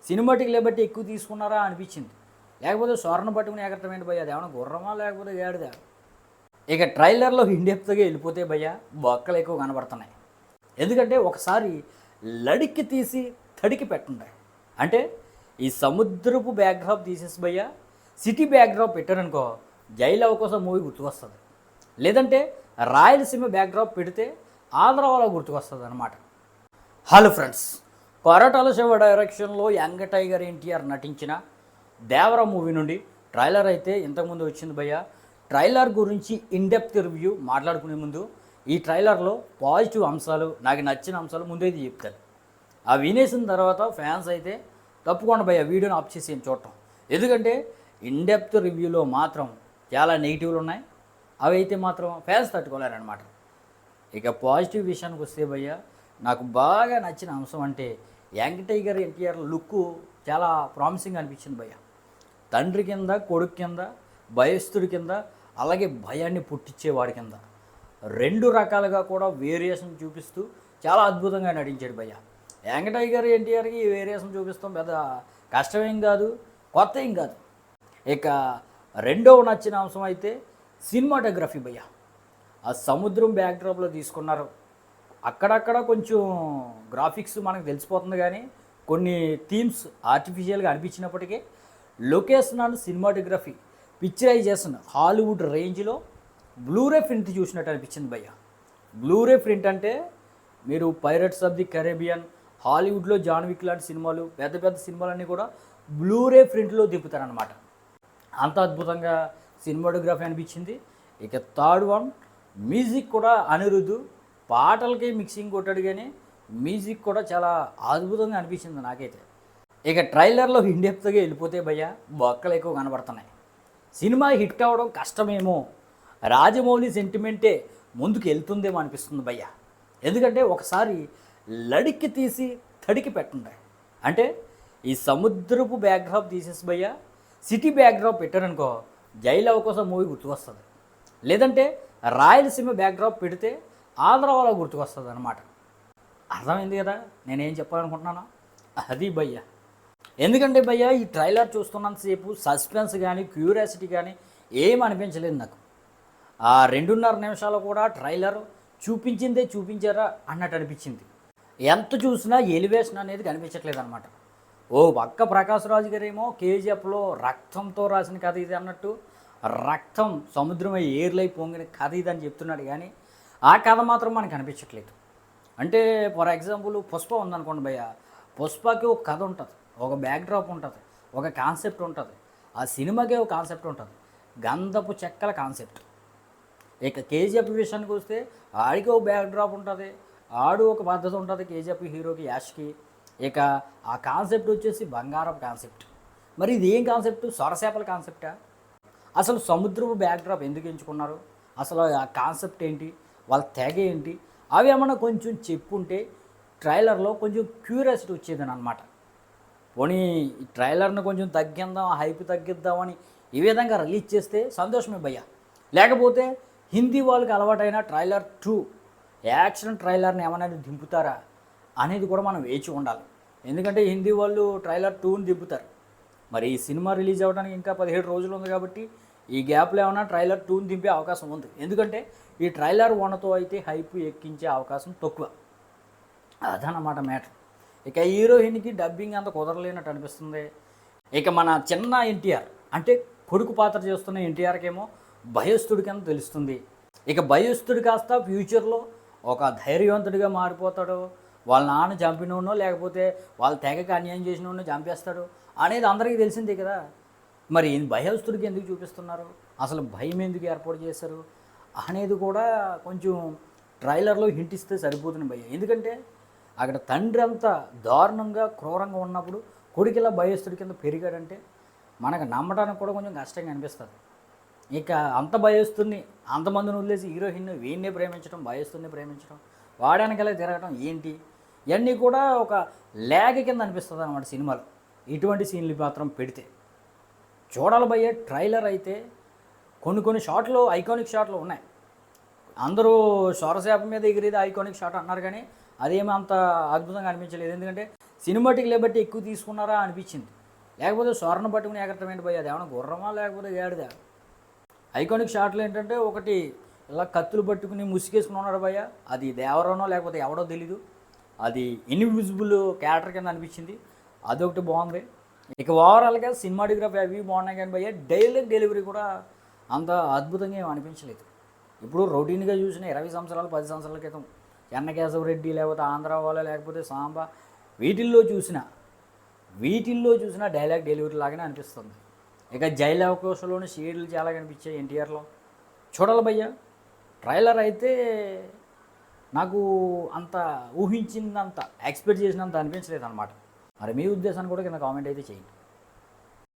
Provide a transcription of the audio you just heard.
Cinematic Liberty ఎక్కువ తీసుకున్నారా అనిపించింది. లేకపోతే స్వర్ణ పట్టుకుని ఎగరటమేంటి భయ్య, అది ఏమైనా గుర్రమా లేకపోతే గాడిదా? ఇక ట్రైలర్లో ఇండెప్త్గా వెళ్ళిపోతే భయ్య బొక్కలు ఎక్కువ కనబడుతున్నాయి. ఎందుకంటే ఒకసారి లడిక్కి తీసి తడికి పెట్టండి. అంటే ఈ సముద్రపు బ్యాక్డ్రాప్ తీసేసి భయ్య సిటీ బ్యాక్డ్రాప్ పెట్టారనుకో, జైలు అవకాశం మూవీ గుర్తుకొస్తుంది. లేదంటే రాయలసీమ బ్యాక్డ్రాప్ పెడితే ఆంధ్రాలో గుర్తుకొస్తుంది అనమాట. హలో ఫ్రెండ్స్, కొరటాల శివ డైరెక్షన్లో యంగ్ టైగర్ ఎన్టీఆర్ నటించిన దేవరా మూవీ నుండి ట్రైలర్ అయితే ఇంతకుముందు వచ్చింది భయ్య. ట్రైలర్ గురించి ఇన్డెప్త్ రివ్యూ మాట్లాడుకునే ముందు ఈ ట్రైలర్లో పాజిటివ్ అంశాలు, నాకు నచ్చిన అంశాలు ముందైతే చెప్తాను. ఆ వినేసిన తర్వాత ఫ్యాన్స్ అయితే తప్పకుండా భయ్య వీడియోని ఆఫ్ చేసి చూడటం. ఎందుకంటే ఇన్డెప్త్ రివ్యూలో మాత్రం చాలా నెగిటివ్లు ఉన్నాయి. అవి అయితే మాత్రం ఫ్యాన్స్ తట్టుకోలేరనమాట. ఇక పాజిటివ్ విషయానికి వస్తే భయ్య, నాకు బాగా నచ్చిన అంశం అంటే యంగ్ టైగర్ ఎన్టీఆర్ లుక్ చాలా ప్రామిసింగ్ అనిపించింది భయ్య. తండ్రి కింద, కొడుకు కింద, భయస్థుడి కింద, అలాగే భయాన్ని పుట్టించేవాడి కింద, రెండు రకాలుగా కూడా వేరియేషన్ చూపిస్తూ చాలా అద్భుతంగా నటించాడు భయ్య. యంగ్ టైగర్ ఎన్టీఆర్కి వేరియేషన్ చూపిస్తాం పెద్ద కష్టమేం కాదు, కొత్త ఏం కాదు. ఇక రెండవ నచ్చిన అంశం అయితే సినిమాటోగ్రఫీ భయ్య. ఆ సముద్రం బ్యాక్డ్రాప్లో తీసుకున్నారు. అక్కడక్కడ కొంచెం గ్రాఫిక్స్ మనకు తెలిసిపోతుంది, కానీ కొన్ని థీమ్స్ ఆర్టిఫిషియల్గా అనిపించినప్పటికీ location and cinematography, picturization Hollywood రేంజ్లో బ్లూరే ప్రింట్ చూసినట్టు అనిపించింది భయ్య. బ్లూరే ప్రింట్ అంటే మీరు పైరట్స్ ఆఫ్ ది కరేబియన్, హాలీవుడ్లో జాన్ విక్ లాంటి సినిమాలు, పెద్ద పెద్ద సినిమాలన్నీ కూడా బ్లూరే ప్రింట్లో దింపుతారనమాట. అంత అద్భుతంగా సినిమాటోగ్రఫీ అనిపించింది. ఇక థర్డ్ వన్ మ్యూజిక్ కూడా అనిరుద్ధు పాటలకి మిక్సింగ్ కొట్టాడు, కానీ మ్యూజిక్ కూడా చాలా అద్భుతంగా అనిపించింది నాకైతే. ఇక ట్రైలర్లో ఇండెప్త్గా వెళ్ళిపోతే భయ్య బొక్కలు ఎక్కువ కనబడుతున్నాయి. సినిమా హిట్ అవ్వడం కష్టమేమో, రాజమౌళి సెంటిమెంటే ముందుకు వెళ్తుందేమో అనిపిస్తుంది భయ్య. ఎందుకంటే ఒకసారి లడిక్కి తీసి తడికి పెట్టండి. అంటే ఈ సముద్రపు బ్యాక్డ్రాప్ తీసేసి భయ్య సిటీ బ్యాక్డ్రాప్ పెట్టారనుకో, జైలు అవకాశం మూవీ గుర్తుకొస్తుంది. లేదంటే రాయలసీమ బ్యాక్డ్రాప్ పెడితే ఆంధ్రాలో గుర్తుకొస్తుంది అనమాట. అర్థమైంది కదా నేనేం చెప్పాలనుకుంటున్నాను? అది భయ్య. ఎందుకంటే భయ్య ఈ ట్రైలర్ చూస్తున్నంతసేపు సస్పెన్స్ కానీ క్యూరియాసిటీ కానీ ఏం అనిపించలేదు నాకు. ఆ 2.5 నిమిషాలు కూడా ట్రైలర్ చూపించిందే చూపించారా అన్నట్టు అనిపించింది. ఎంత చూసినా ఎలివేషన్ అనేది కనిపించట్లేదు అనమాట. ఓ పక్క ప్రకాష్ రాజు గారేమో కేజీఎఫ్లో రక్తంతో రాసిన కథ ఇది అన్నట్టు, రక్తం సముద్రమై ఏర్లై పొంగిన కథ ఇది అని చెప్తున్నాడు, కానీ ఆ కథ మాత్రం మనకు కనిపించట్లేదు. అంటే ఫర్ ఎగ్జాంపుల్ పుష్ప ఉందనుకోండి భయ్య, పుష్పకి ఒక కథ ఉంటుంది, ఒక బ్యాక్డ్రాప్ ఉంటుంది, ఒక కాన్సెప్ట్ ఉంటుంది. ఆ సినిమాకే ఒక కాన్సెప్ట్ ఉంటుంది, గంధపు చెక్కల కాన్సెప్ట్. ఇక కేజీఎఫ్ విషయానికి వస్తే ఆడికి ఒక బ్యాక్డ్రాప్ ఉంటుంది, ఆడు ఒక పద్ధతి ఉంటుంది కేజీఎఫ్ హీరోకి యాష్కి. ఇక ఆ కాన్సెప్ట్ వచ్చేసి బంగారం కాన్సెప్ట్. మరి ఇది ఏం కాన్సెప్ట్? సొరసేపల కాన్సెప్టా? అసలు సముద్రపు బ్యాక్డ్రాప్ ఎందుకు ఎంచుకున్నారు? అసలు ఆ కాన్సెప్ట్ ఏంటి, వాళ్ళ తెగ ఏంటి, అవి ఏమన్నా కొంచెం చెప్పుంటే ట్రైలర్లో కొంచెం క్యూరియాసిటీ వచ్చేదని అనమాట. పోనీ ఈ ట్రైలర్ని కొంచెం తగ్గిద్దాం, హైప్ తగ్గిద్దామని ఈ విధంగా రిలీజ్ చేస్తే సంతోషమే భయ్య. లేకపోతే హిందీ వాళ్ళకి అలవాటైన ట్రైలర్ 2 యాక్షన్ ట్రైలర్ని ఏమైనా దింపుతారా అనేది కూడా మనం వేచి ఉండాలి. ఎందుకంటే హిందీ వాళ్ళు ట్రైలర్ 2ని దింపుతారు. మరి ఈ సినిమా రిలీజ్ అవ్వడానికి ఇంకా 17 రోజులు ఉంది కాబట్టి ఈ గ్యాప్లో ఏమైనా ట్రైలర్ 2ని దింపే అవకాశం ఉంది. ఎందుకంటే ఈ ట్రైలర్ 1తో అయితే హైప్ ఎక్కించే అవకాశం తక్కువ. అదన్నమాట మ్యాటర్. ఇక హీరోయిన్కి డబ్బింగ్ అంత కుదరలేనట్టు అనిపిస్తుంది. ఇక మన చిన్న ఎన్టీఆర్ అంటే కొడుకు పాత్ర చేస్తున్న ఎన్టీఆర్కేమో భయస్థుడి కింద తెలుస్తుంది. ఇక భయస్థుడు కాస్త ఫ్యూచర్లో ఒక ధైర్యవంతుడిగా మారిపోతాడు. వాళ్ళ నాన్న చంపినోనో లేకపోతే వాళ్ళ తెగకి అన్యాయం చేసినోనో చంపేస్తాడు అనేది అందరికీ తెలిసిందే కదా. మరి భయస్థుడికి ఎందుకు చూపిస్తున్నారు, అసలు భయం ఎందుకు ఏర్పాటు చేశారు అనేది కూడా కొంచెం ట్రైలర్లో హింట్ ఇస్తే సరిపోతుంది భయ్య. ఎందుకంటే అక్కడ తండ్రి అంతా దారుణంగా క్రూరంగా ఉన్నప్పుడు కొడుకు ఇలా భయస్థుడి కింద పెరిగాడంటే మనకు నమ్మడానికి కూడా కొంచెం కష్టంగా అనిపిస్తుంది. ఇక అంత భయస్తుని అంతమందిని వదిలేసి హీరోయిన్ వీడినే ప్రేమించడం, భయస్తుని ప్రేమించడం, వాడానికలా తిరగడం ఏంటి, ఇవన్నీ కూడా ఒక ల్యాగ్ కింద అనిపిస్తుంది అన్నమాట సినిమాలో. ఇటువంటి సీన్లు మాత్రం పెడితే చూడాలి భయ్య. ట్రైలర్ అయితే కొన్ని షాట్లు ఐకానిక్ షాట్లు ఉన్నాయి. అందరూ సొరసేప మీద ఎగిరేది ఐకానిక్ షాట్ అన్నారు, కానీ అదేమీ అంత అద్భుతంగా అనిపించలేదు. ఎందుకంటే సినిమాటిక్ లేబట్టి ఎక్కువ తీసుకున్నారా అనిపించింది. లేకపోతే స్వర్ణ పట్టుకుని ఎగరటం ఏంటి భయ్య, అది ఏమైనా గుర్రమా లేకపోతే గాడిదా? ఐకానిక్ షాట్లు ఏంటంటే ఒకటి ఇలా కత్తులు పట్టుకుని ముసుగేసుకుని ఉన్నాడు భయ్య, అది దేవరనో లేకపోతే ఎవడో తెలీదు, అది ఇన్విజిబుల్ క్యారెక్టర్ కింద అనిపించింది, అదొకటి బాగుంది. ఇక ఓవరాల్గా సినిమాటోగ్రఫీ అవి బాగున్నాయి కానీ భయ్య డైలాగ్ డెలివరీ కూడా అంత అద్భుతంగా ఏం అనిపించలేదు. ఇప్పుడు రొటీన్గా చూసిన 20 సంవత్సరాలు 10 సంవత్సరాల క్రితం చెన్నకేశవరెడ్డి లేకపోతే ఆంధ్ర వాళ్ళ లేకపోతే సాంబా వీటిల్లో చూసిన డైలాగ్ డెలివరీ లాగానే అనిపిస్తుంది. ఇక జైలు అవకాశంలోని షేడ్లు చాలా కనిపించాయి ఎన్టీఆర్లో. చూడాలి భయ్య, ట్రైలర్ అయితే నాకు అంత ఊహించినంత ఎక్స్పెక్ట్ చేసినంత అనిపించలేదు అనమాట. మరి మీ ఉద్దేశాన్ని కూడా కింద కామెంట్ అయితే చేయండి.